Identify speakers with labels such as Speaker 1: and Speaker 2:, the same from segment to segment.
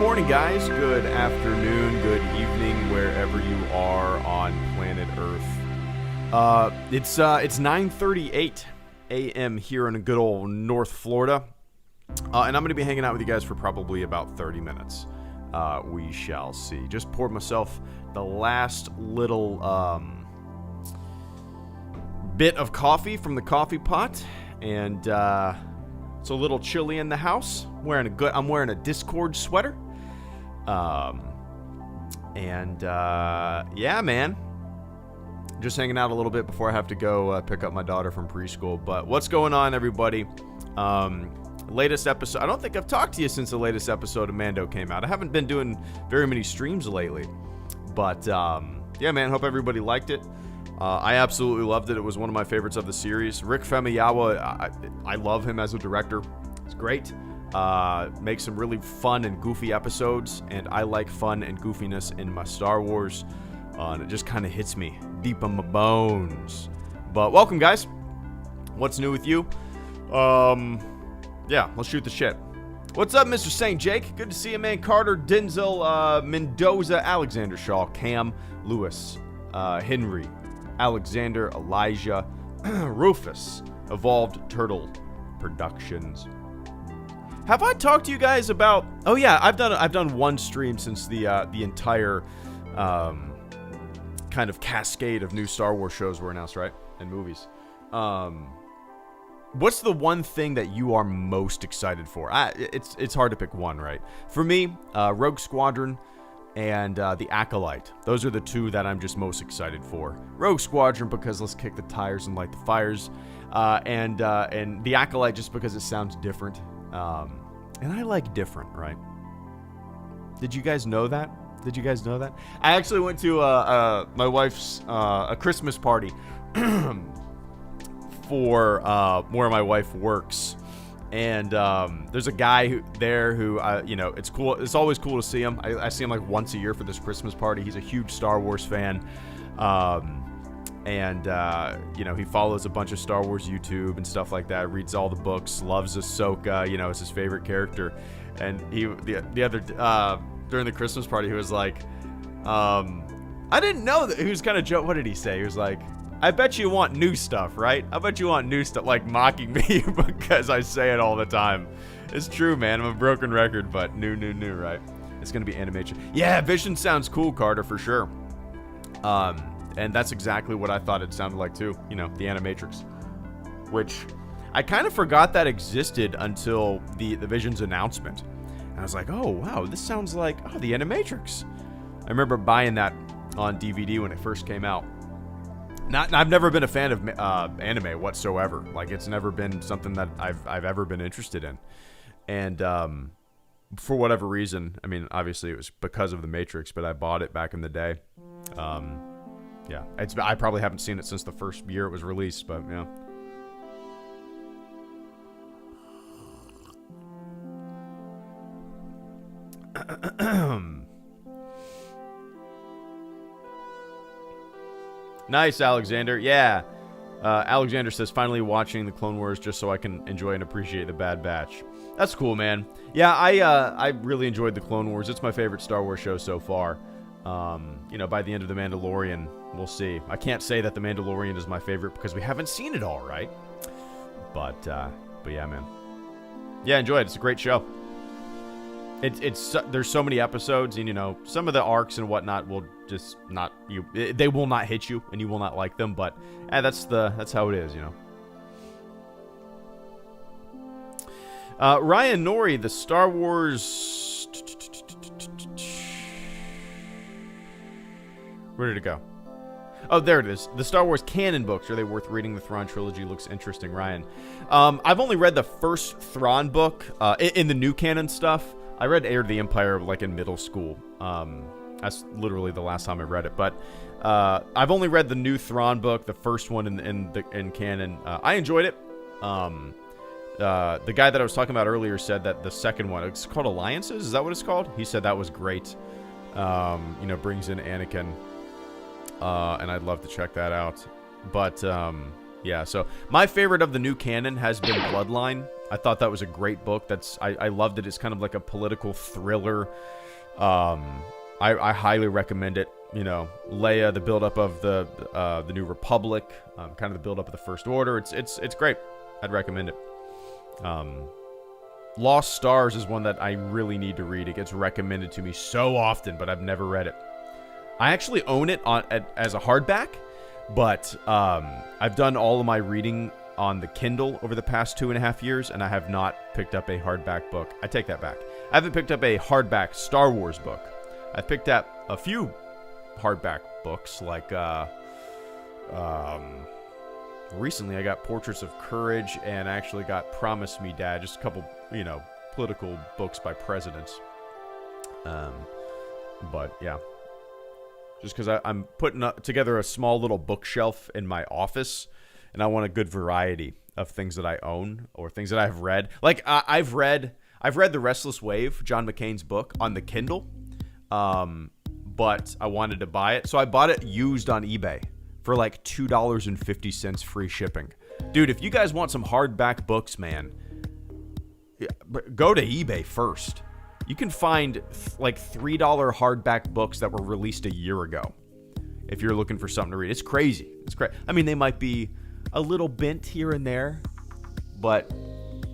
Speaker 1: morning, guys. Good afternoon, good evening, wherever you are on planet Earth. It's 9:38 a.m. here in good old North Florida. And I'm going to be hanging out with you guys for probably about 30 minutes. We shall see. Just poured myself the last little bit of coffee from the coffee pot. And it's a little chilly in the house. I'm wearing a Discord sweater. Yeah, man. Just hanging out a little bit before I have to go pick up my daughter from preschool. But what's going on, everybody? Latest episode. I don't think I've talked to you since the latest episode of Mando came out. I haven't been doing very many streams lately. But, yeah, man, hope everybody liked it. I absolutely loved it. It was one of my favorites of the series. Rick Famuyiwa, I love him as a director. He's great. Makes some really fun and goofy episodes. And I like fun and goofiness in my Star Wars. And it just kind of hits me deep in my bones. But welcome, guys. What's new with you? Yeah, let's shoot the shit. What's up, Mr. St. Jake? Good to see you, man. Carter, Denzel, Mendoza, Alexander Shaw, Cam, Lewis, Henry, Alexander, Elijah, Rufus, Evolved Turtle Productions. Have I talked to you guys about? Oh yeah, I've done one stream since the entire kind of cascade of new Star Wars shows were announced, right? And movies. What's the one thing that you are most excited for? It's hard to pick one, right? For me, Rogue Squadron and The Acolyte. Those are the two that I'm just most excited for. Rogue Squadron because let's kick the tires and light the fires, and The Acolyte just because it sounds different. And I like different, right? Did you guys know that? I actually went to my wife's a Christmas party for where my wife works, and there's a guy who it's cool. It's always cool to see him. I see him like once a year for this Christmas party. He's a huge Star Wars fan, and he follows a bunch of Star Wars YouTube and stuff like that. Reads all the books. Loves Ahsoka. Is his favorite character. And the other during the Christmas party, he was like, I didn't know that. He was kind of joke. What did he say? He was like, I bet you want new stuff, right? I bet you want new stuff, like mocking me because I say it all the time. It's true, man. I'm a broken record, but new, right? It's going to be animation. Yeah, Vision sounds cool, Carter, for sure. And that's exactly what I thought it sounded like, too. The Animatrix. Which, I kind of forgot that existed until the Vision's announcement. And I was like, oh, wow, this sounds like, the Animatrix. I remember buying that on DVD when it first came out. I've never been a fan of anime whatsoever. Like, it's never been something that I've ever been interested in. And for whatever reason, I mean, obviously it was because of The Matrix, but I bought it back in the day. Yeah, I probably haven't seen it since the first year it was released, but yeah. Nice, Alexander. Yeah. Alexander says, finally watching the Clone Wars just so I can enjoy and appreciate the Bad Batch. That's cool, man. Yeah, I really enjoyed the Clone Wars. It's my favorite Star Wars show so far. By the end of The Mandalorian, we'll see. I can't say that The Mandalorian is my favorite because we haven't seen it all, right? But yeah, man. Yeah, enjoy it. It's a great show. There's so many episodes, and some of the arcs and whatnot will just not they will not hit you, and you will not like them. But that's how it is, Ryan Nori, the Star Wars. Where did it go? Oh, there it is. The Star Wars canon books. Are they worth reading? The Thrawn trilogy looks interesting, Ryan. I've only read the first Thrawn book in the new canon stuff. I read Heir to the Empire like in middle school. That's literally the last time I read it. But I've only read the new Thrawn book, the first one in canon. I enjoyed it. The guy that I was talking about earlier said that the second one, it's called Alliances. Is that what it's called? He said that was great. Brings in Anakin. And I'd love to check that out. But yeah, so my favorite of the new canon has been Bloodline. I thought that was a great book. I loved it. It's kind of like a political thriller. I highly recommend it. The build-up of the New Republic, kind of the build-up of the First Order. It's great. I'd recommend it. Lost Stars is one that I really need to read. It gets recommended to me so often, but I've never read it. I actually own it as a hardback, but I've done all of my reading on the Kindle over the past 2.5 years, and I have not picked up a hardback book. I take that back. I haven't picked up a hardback Star Wars book. I've picked up a few hardback books, like recently I got Portraits of Courage, and I actually got Promise Me Dad, just a couple, political books by presidents. But yeah, just because I'm putting together a small little bookshelf in my office, and I want a good variety of things that I own or things that I've read. Like I've read The Restless Wave, John McCain's book, on the Kindle, but I wanted to buy it, so I bought it used on eBay for like $2.50 free shipping. Dude, if you guys want some hardback books, man, go to eBay first. You can find like $3 hardback books that were released a year ago if you're looking for something to read. It's crazy. It's crazy. I mean, they might be a little bent here and there, but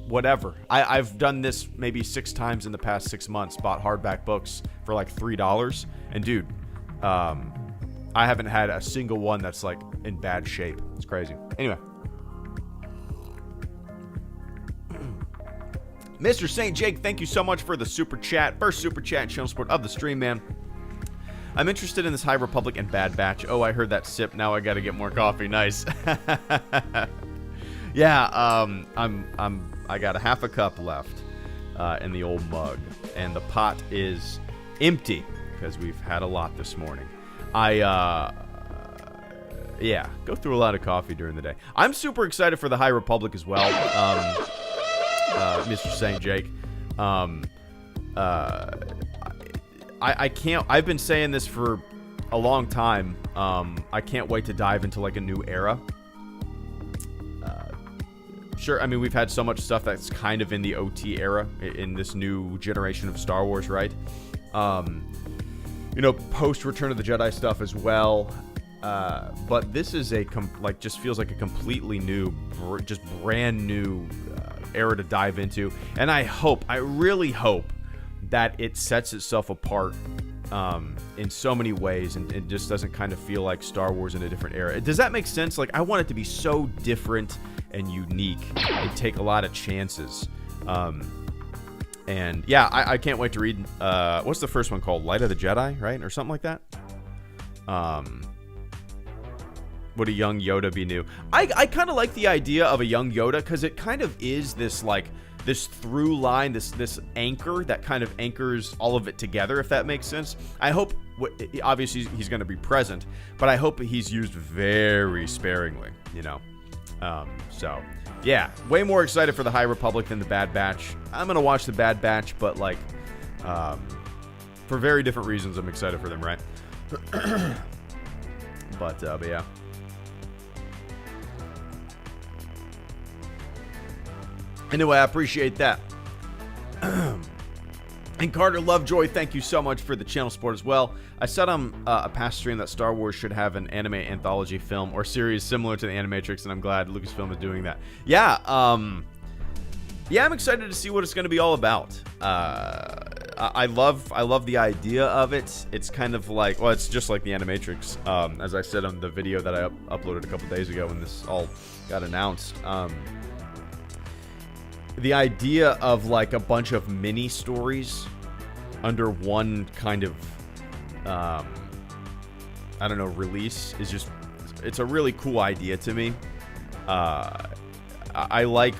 Speaker 1: whatever. I've done this maybe 6 times in the past 6 months, bought hardback books for like $3. And dude, I haven't had a single one that's like in bad shape. It's crazy. Anyway. Mr. St. Jake, thank you so much for the super chat. First super chat and channel support of the stream, man. I'm interested in this High Republic and Bad Batch. Oh, I heard that sip. Now I got to get more coffee. Nice. Yeah, I got a half a cup left in the old mug, and the pot is empty because we've had a lot this morning. Yeah, go through a lot of coffee during the day. I'm super excited for the High Republic as well, Mr. St. Jake. I can't, I've been saying this for a long time. I can't wait to dive into like a new era. Sure, I mean, we've had so much stuff that's kind of in the OT era in this new generation of Star Wars, right? Post Return of the Jedi stuff as well. But this is just feels like a completely new, just brand new era to dive into. And I really hope that it sets itself apart in so many ways, and it just doesn't kind of feel like Star Wars in a different era. Does that make sense? Like, I want it to be so different and unique and take a lot of chances. And yeah, I can't wait to read, what's the first one called? Light of the Jedi, right? Or something like that. Would a young Yoda be new? I kind of like the idea of a young Yoda, because it kind of is this through line, this anchor that kind of anchors all of it together, if that makes sense. I hope, obviously he's going to be present, but I hope he's used very sparingly, so yeah, way more excited for the High Republic than the Bad Batch. I'm going to watch the Bad Batch, but for very different reasons, I'm excited for them, right? but yeah. Anyway, I appreciate that. And Carter Lovejoy, thank you so much for the channel support as well. I said on a past stream that Star Wars should have an anime anthology film or series similar to the Animatrix, and I'm glad Lucasfilm is doing that. Yeah, I'm excited to see what it's going to be all about. I love the idea of it. It's kind of like, well, it's just like the Animatrix, as I said on the video that I uploaded a couple days ago when this all got announced. The idea of like a bunch of mini stories under one kind of release is just, it's a really cool idea to me. I like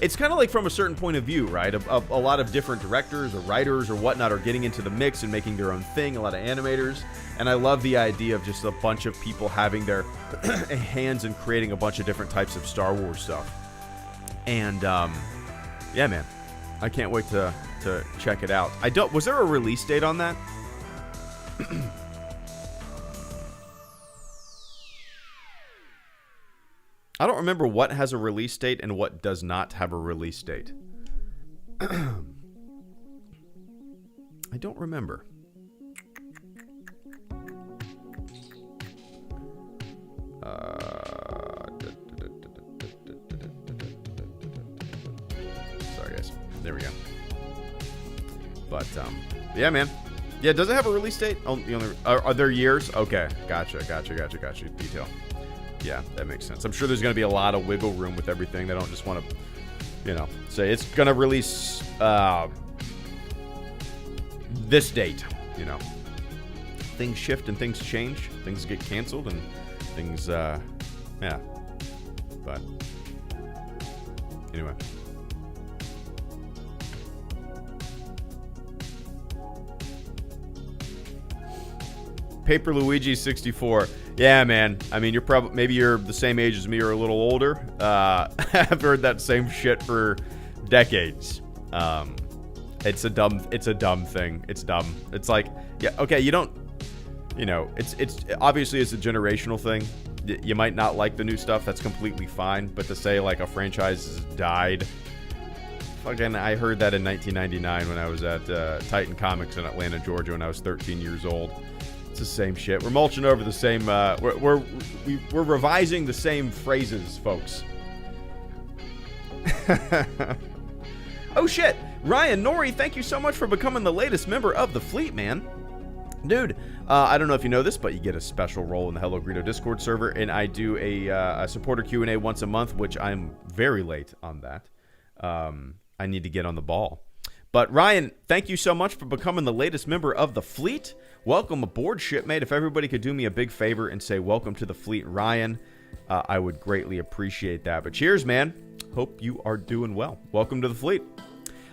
Speaker 1: it's kind of like from a certain point of view, right? A lot of different directors or writers or whatnot are getting into the mix and making their own thing, a lot of animators, and I love the idea of just a bunch of people having their hands in creating a bunch of different types of Star Wars stuff. And yeah, man, I can't wait to check it out. Was there a release date on that? I don't remember what has a release date and what does not have a release date. I don't remember. There we go. But, yeah, man. Yeah, does it have a release date? Oh, are there years? Okay, gotcha. Detail. Yeah, that makes sense. I'm sure there's going to be a lot of wiggle room with everything. They don't just want to, say it's going to release this date, Things shift and things change. Things get canceled and things, yeah. But, anyway. Paper Luigi 64. Yeah, man. I mean, maybe you're the same age as me or a little older. I've heard that same shit for decades. It's a dumb thing. It's dumb. It's like, yeah, okay, you don't, it's obviously it's a generational thing. You might not like the new stuff. That's completely fine. But to say like a franchise has died, fucking, I heard that in 1999 when I was at Titan Comics in Atlanta, Georgia, when I was 13 years old. It's the same shit. We're mulching over the same. We're revising the same phrases, folks. Oh shit, Ryan Nori, thank you so much for becoming the latest member of the fleet, man. Dude, I don't know if you know this, but you get a special role in the HelloGreedo Discord server, and I do a supporter Q&A once a month, which I'm very late on that. I need to get on the ball. But Ryan, thank you so much for becoming the latest member of the fleet. Welcome aboard, shipmate. If everybody could do me a big favor and say welcome to the fleet, Ryan, I would greatly appreciate that. But cheers, man. Hope you are doing well. Welcome to the fleet.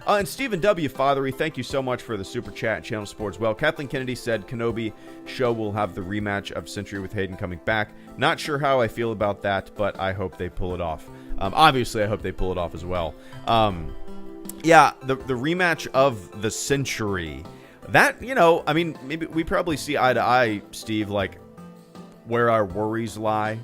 Speaker 1: And Stephen W. Fothery, thank you so much for the super chat and channel support as well. Kathleen Kennedy said Kenobi show will have the rematch of Century with Hayden coming back. Not sure how I feel about that, but I hope they pull it off. Obviously, I hope they pull it off as well. Yeah, the rematch of the Century. That, I mean, maybe we probably see eye to eye, Steve, like, where our worries lie.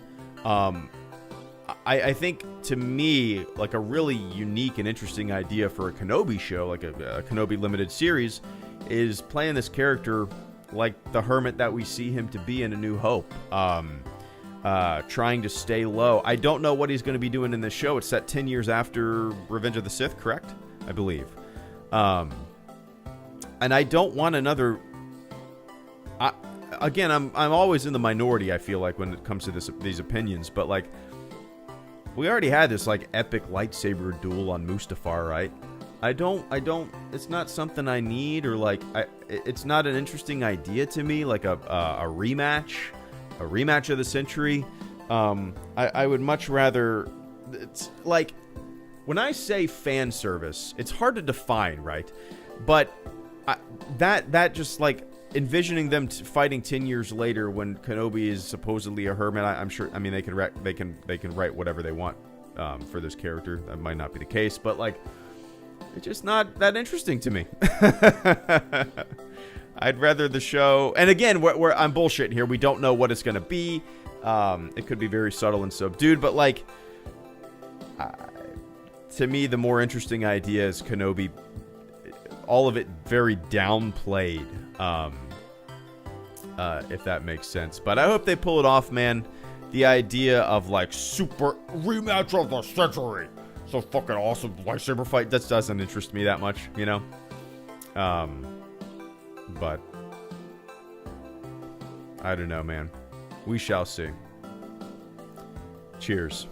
Speaker 1: I think, to me, like, a really unique and interesting idea for a Kenobi show, like a Kenobi limited series, is playing this character like the hermit that we see him to be in A New Hope. Trying to stay low. I don't know what he's going to be doing in this show. It's set 10 years after Revenge of the Sith, correct? I believe. And I don't want another... Again, I'm always in the minority, I feel like, when it comes to these opinions, but, like, we already had this, like, epic lightsaber duel on Mustafar, right? I don't, it's not something I need, or, like, it's not an interesting idea to me, like a rematch of the Century. I would much rather, it's like, when I say fan service, it's hard to define, right? But that just, like, envisioning them fighting 10 years later when Kenobi is supposedly a hermit, I'm sure, I mean, they can write whatever they want for this character. That might not be the case, but, like, it's just not that interesting to me. I'd rather the show, and again, I'm bullshitting here. We don't know what it's going to be. It could be very subtle and subdued, but, like, to me, the more interesting idea is Kenobi, all of it very downplayed, if that makes sense. But I hope they pull it off, man. The idea of, like, super rematch of the century, so fucking awesome lightsaber fight, that doesn't interest me that much, but I don't know, man. We shall see. Cheers.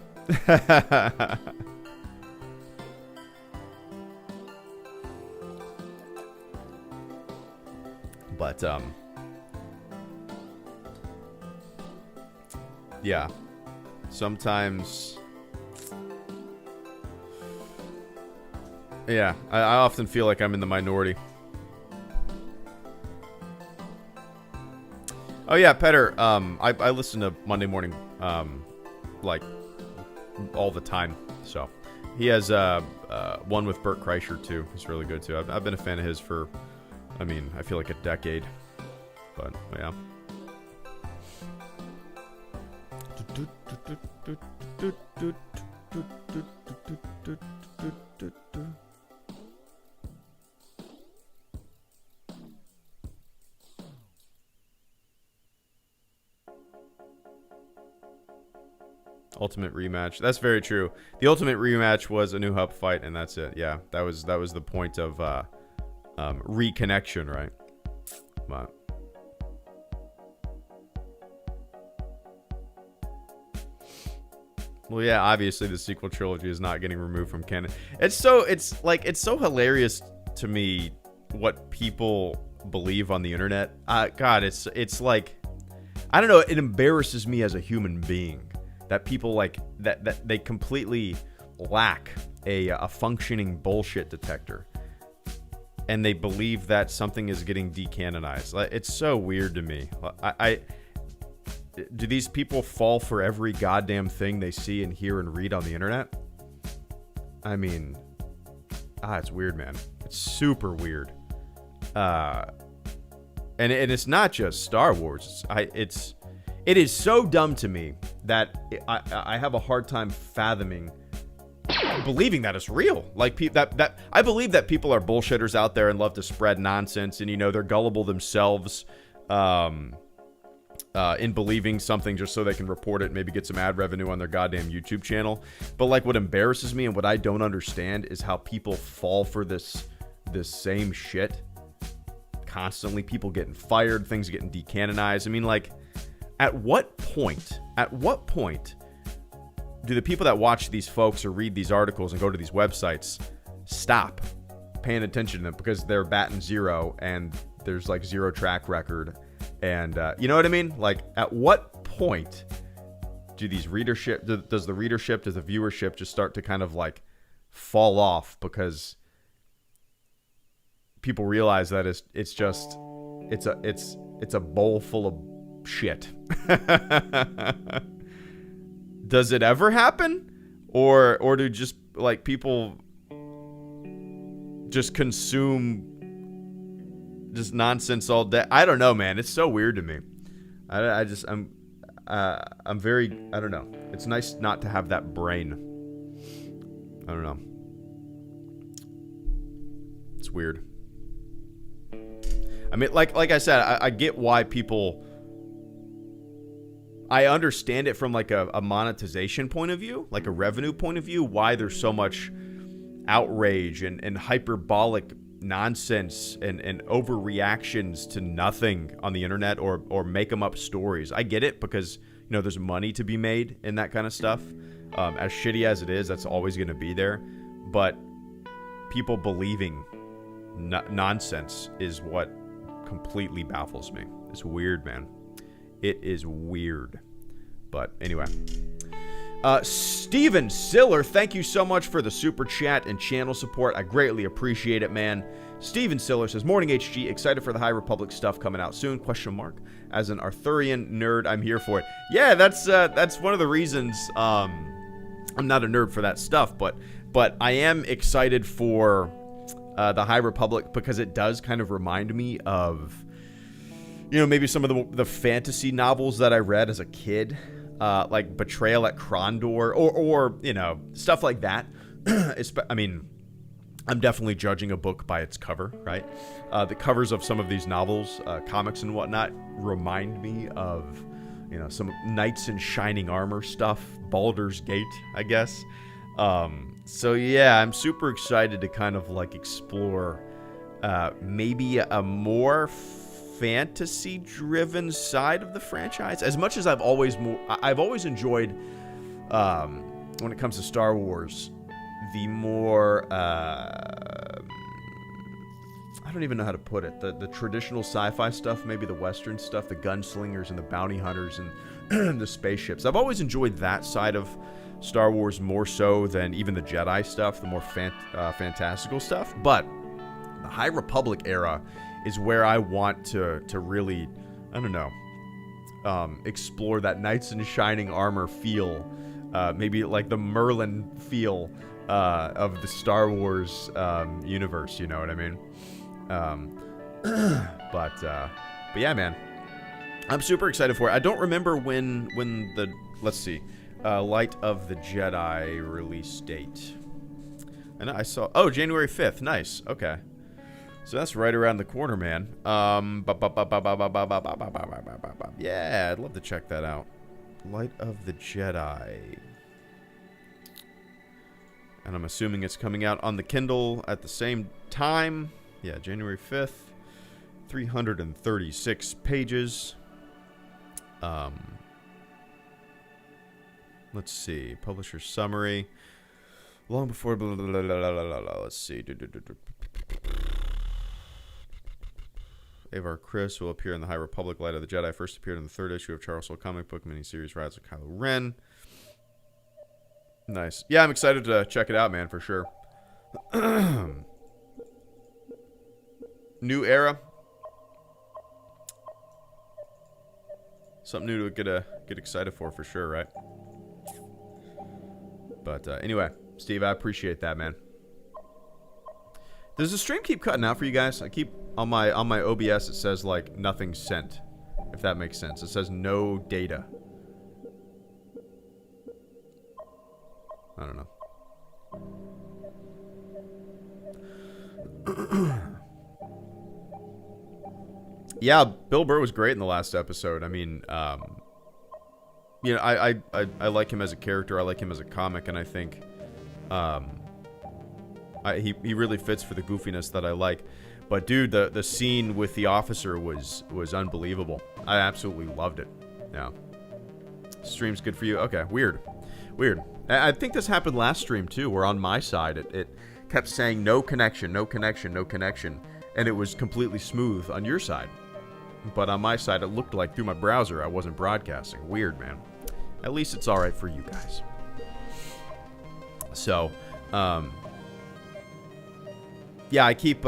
Speaker 1: But yeah, sometimes, yeah, I often feel like I'm in the minority. Oh yeah, Petter, I listen to Monday Morning, like, all the time, so he has one with Bert Kreischer too. It's really good too. I've been a fan of his for, I mean, I feel like a decade, but yeah. Ultimate rematch. That's very true. The ultimate rematch was a New Hope fight, and that's it. Yeah, that was the point of reconnection, right? But well, yeah, obviously the sequel trilogy is not getting removed from canon. It's so hilarious to me what people believe on the internet. God, it's like, I don't know, it embarrasses me as a human being that people like that they completely lack a functioning bullshit detector, and they believe that something is getting decanonized. It's so weird to me. Do these people fall for every goddamn thing they see and hear and read on the internet? I mean, it's weird, man. It's super weird. And it's not just Star Wars. It is so dumb to me that I have a hard time fathoming believing that it's real. Like that I believe that people are bullshitters out there and love to spread nonsense, and they're gullible themselves. In believing something just so they can report it and maybe get some ad revenue on their goddamn YouTube channel. But like, what embarrasses me and what I don't understand is how people fall for this same shit constantly. People getting fired, things getting decanonized. I mean, like, at what point do the people that watch these folks or read these articles and go to these websites stop paying attention to them because they're batting zero and there's like zero track record? And you know what I mean? Like, at what point do these does the viewership just start to kind of like fall off because people realize that it's a bowl full of shit? Does it ever happen? Or do just like people just consume just nonsense all day? I don't know, man. It's so weird to me. I'm very, I don't know. It's nice not to have that brain. I don't know. It's weird. I mean, like I said, I get why people, I understand it from like a monetization point of view, like a revenue point of view, why there's so much outrage and hyperbolic nonsense and overreactions to nothing on the internet or make them up stories. I get it, because there's money to be made in that kind of stuff. As shitty as it is, that's always going to be there. But people believing nonsense is what completely baffles me. It's weird, man. It is weird. But anyway, Steven Siller, thank you so much for the super chat and channel support. I greatly appreciate it, man. Steven Siller says, "Morning HG, excited for the High Republic stuff coming out soon? ? As an Arthurian nerd, I'm here for it." Yeah, that's one of the reasons I'm not a nerd for that stuff, but I am excited for the High Republic, because it does kind of remind me of maybe some of the fantasy novels that I read as a kid. Like Betrayal at Krondor, or stuff like that. I mean, I'm definitely judging a book by its cover, right? The covers of some of these novels, comics and whatnot, remind me of, some knights in shining armor stuff, Baldur's Gate, I guess. So yeah, I'm super excited to kind of like explore maybe a more fantasy-driven side of the franchise. As much as I've always enjoyed, when it comes to Star Wars, the more I don't even know how to put it. The traditional sci-fi stuff, maybe the Western stuff, the gunslingers and the bounty hunters and the spaceships. I've always enjoyed that side of Star Wars more so than even the Jedi stuff, the more fantastical stuff. But the High Republic era is where I want to really, I don't know, explore that knights in shining armor feel, maybe like the Merlin feel of the Star Wars universe. You know what I mean? But yeah, man, I'm super excited for it. I don't remember when the, let's see, Light of the Jedi release date. And I saw, January 5th. Nice. Okay. So that's right around the corner, man. Yeah, I'd love to check that out. Light of the Jedi. And I'm assuming it's coming out on the Kindle at the same time. Yeah, January 5th. 336 pages. Let's see. Publisher summary. Long before... Blah, blah, blah, blah, blah, blah. Let's see. Avar Kriss will appear in the High Republic Light of the Jedi. First appeared in the 3rd issue of Charles Soule comic book miniseries Rise of Kylo Ren. Nice. Yeah, I'm excited to check it out, man, for sure. New era. Something new to get excited for sure, right? But anyway, Steve, I appreciate that, man. Does the stream keep cutting out for you guys? I keep on my OBS. It says like nothing sent, if that makes sense. It says no data. I don't know. Yeah, Bill Burr was great in the last episode. I mean, you know, I like him as a character. I like him as a comic, and I think he really fits for the goofiness that I like. But dude, the scene with the officer was unbelievable. I absolutely loved it. Yeah. Stream's good for you? Okay, weird. I think this happened last stream too, where on my side it kept saying no connection, no connection, no connection, and it was completely smooth on your side. But on my side, it looked like through my browser I wasn't broadcasting. Weird, man. At least it's all right for you guys. So, yeah, I keep,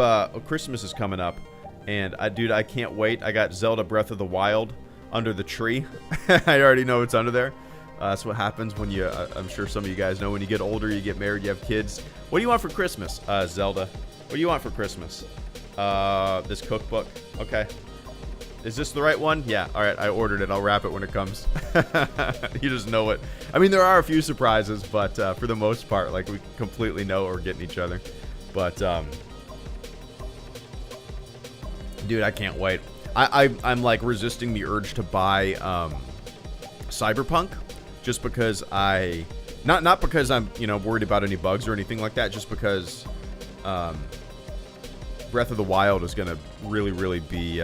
Speaker 1: Christmas is coming up, and dude, I can't wait. I got Zelda Breath of the Wild under the tree. I already know it's under there. That's what happens when you, I'm sure some of you guys know, when you get older, you get married, you have kids. What do you want for Christmas, Zelda? What do you want for Christmas? This cookbook. Okay. Is this the right one? Yeah. All right. I ordered it. I'll wrap it when it comes. You just know it. I mean, there are a few surprises, but for the most part, like, we completely know what we're getting each other. But, dude, I can't wait. I'm like resisting the urge to buy Cyberpunk, just because not because I'm, you know, worried about any bugs or anything like that, just because Breath of the Wild is gonna really be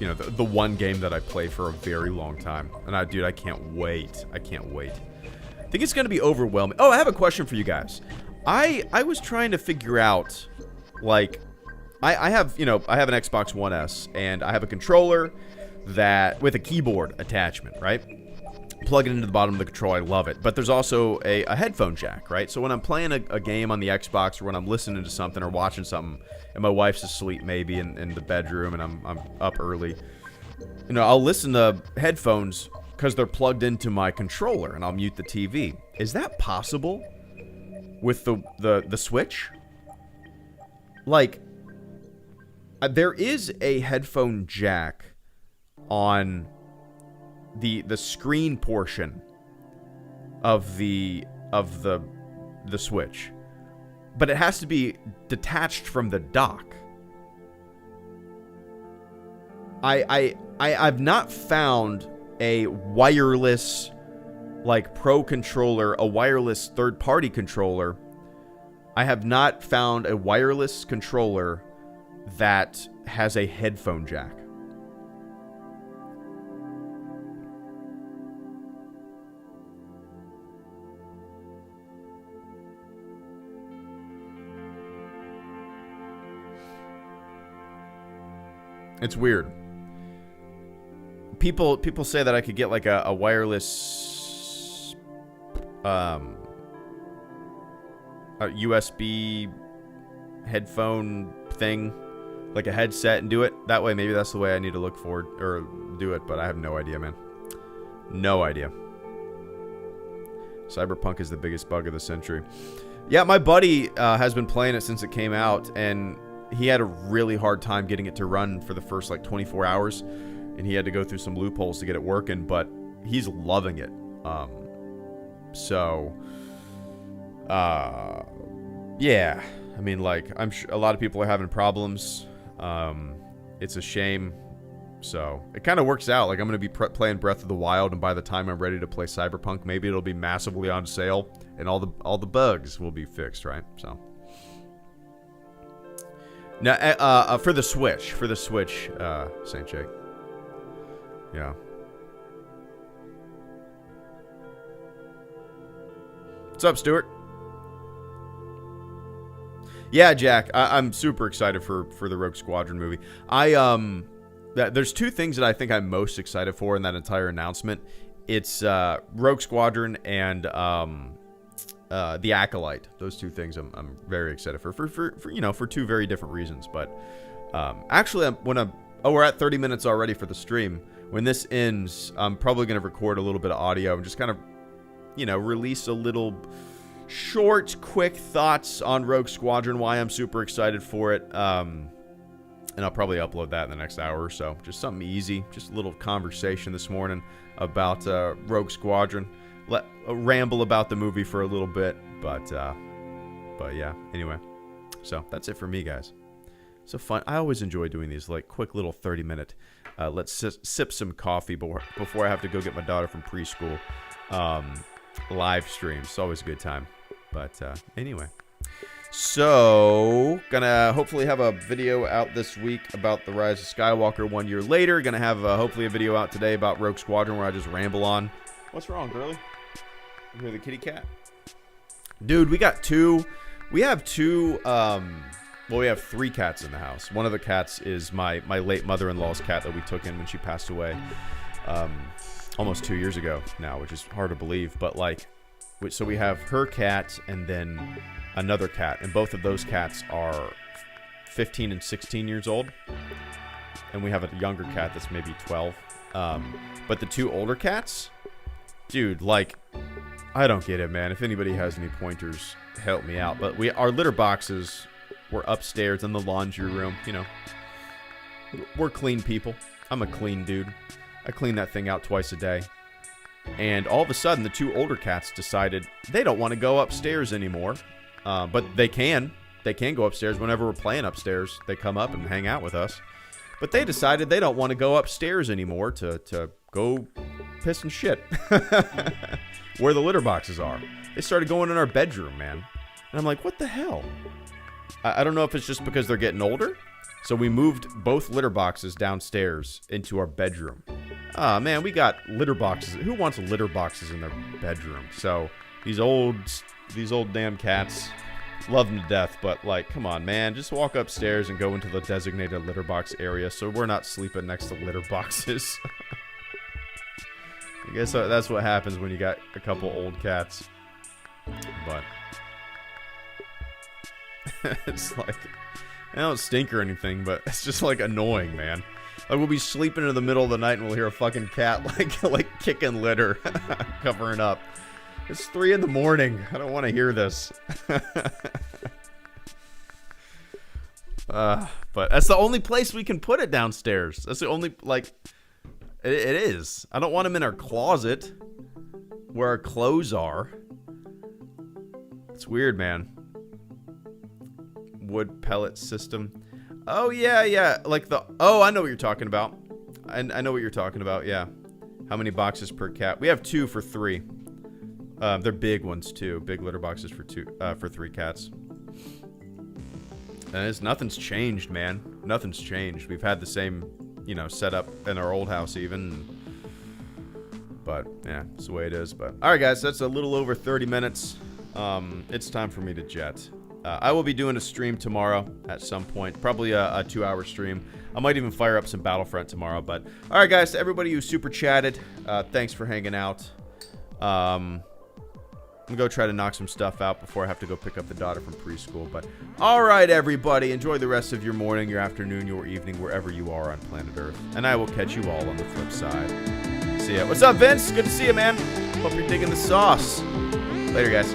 Speaker 1: you know, the one game that I play for a very long time. And dude, I can't wait. I think it's gonna be overwhelming. Oh, I have a question for you guys. I was trying to figure out, like, I have, you know, I have an Xbox One S, and I have a controller that with a keyboard attachment, right? Plug it into the bottom of the controller. I love it. But there's also a headphone jack, right? So when I'm playing a game on the Xbox, or when I'm listening to something or watching something, and my wife's asleep maybe in the bedroom, and I'm up early, you know, I'll listen to headphones because they're plugged into my controller, and I'll mute the TV. Is that possible with the Switch? Like, there is a headphone jack on the screen portion of the Switch, but it has to be detached from the dock. I've not found a wireless, like, pro controller, a wireless third-party controller. I have not found a wireless controller that has a headphone jack. It's weird. People say that I could get like a wireless a USB headphone thing, like a headset, and do it that way. Maybe that's the way I need to look for or do it, but I have no idea, man. No idea. Cyberpunk is the biggest bug of the century. Yeah, my buddy has been playing it since it came out, and he had a really hard time getting it to run for the first like 24 hours, and he had to go through some loopholes to get it working, but he's loving it. Yeah, I mean, like, I'm sure a lot of people are having problems. It's a shame, So it kind of works out. Like, I'm going to be playing Breath of the Wild, and by the time I'm ready to play Cyberpunk, maybe it'll be massively on sale, and all the bugs will be fixed, right? So now, for the Switch, Saint Jake. Yeah. What's up, Stuart? Yeah, Jack, I'm super excited for the Rogue Squadron movie. There's two things that I think I'm most excited for in that entire announcement. It's Rogue Squadron and The Acolyte. Those two things I'm very excited for two very different reasons. But actually, we're at 30 minutes already for the stream. When this ends, I'm probably going to record a little bit of audio and just kind of, release a little short, quick thoughts on Rogue Squadron, why I'm super excited for it. And I'll probably upload that in the next hour or so. Just something easy, just a little conversation this morning about Rogue Squadron. Ramble about the movie for a little bit, but yeah. Anyway, so that's it for me, guys. So fun. I always enjoy doing these like quick little 30-minute. Let's sip some coffee before I have to go get my daughter from preschool. Live streams. It's always a good time. But anyway. So, gonna hopefully have a video out this week about The Rise of Skywalker 1 year later. Gonna have hopefully a video out today about Rogue Squadron where I just ramble on. What's wrong, girlie? You hear the kitty cat? Dude, we have three cats in the house. One of the cats is my late mother-in-law's cat that we took in when she passed away almost 2 years ago now, which is hard to believe. But so we have her cat and then another cat, and both of those cats are 15 and 16 years old, and we have a younger cat that's maybe 12. But the two older cats, dude, I don't get it, man. If anybody has any pointers, help me out. But our litter boxes were upstairs in the laundry room. We're clean people. I'm a clean dude. I clean that thing out twice a day. And all of a sudden, the two older cats decided they don't want to go upstairs anymore. But they can. They can go upstairs whenever we're playing upstairs. They come up and hang out with us. But they decided they don't want to go upstairs anymore to go piss and shit. Where the litter boxes are. They started going in our bedroom, man. And I'm like, what the hell? I don't know if it's just because they're getting older. So we moved both litter boxes downstairs into our bedroom. Man, we got litter boxes. Who wants litter boxes in their bedroom? So these old damn cats, love them to death. But come on, man, just walk upstairs and go into the designated litter box area so we're not sleeping next to litter boxes. I guess that's what happens when you got a couple old cats. But it's they don't stink or anything, but it's just annoying, man. We'll be sleeping in the middle of the night and we'll hear a fucking cat kicking litter, covering up. It's 3 in the morning. I don't want to hear this. But that's the only place we can put it downstairs. That's the only it is. I don't want them in our closet where our clothes are. It's weird, man. Wood pellet system. Oh, yeah. I know what you're talking about. I know what you're talking about, yeah. How many boxes per cat? We have 2 for 3. They're big ones, too. Big litter boxes for 3 cats. And nothing's changed, man. Nothing's changed. We've had the same, setup in our old house even. But, yeah, it's the way it is. But all right, guys, that's a little over 30 minutes. It's time for me to jet. I will be doing a stream tomorrow at some point, probably a 2-hour stream. I might even fire up some Battlefront tomorrow. But all right, guys, to everybody who super chatted, thanks for hanging out. I'm gonna go try to knock some stuff out before I have to go pick up the daughter from preschool. But all right, everybody, enjoy the rest of your morning, your afternoon, your evening, wherever you are on planet Earth. And I will catch you all on the flip side. See ya. What's up, Vince? Good to see you, man. Hope you're digging the sauce. Later, guys.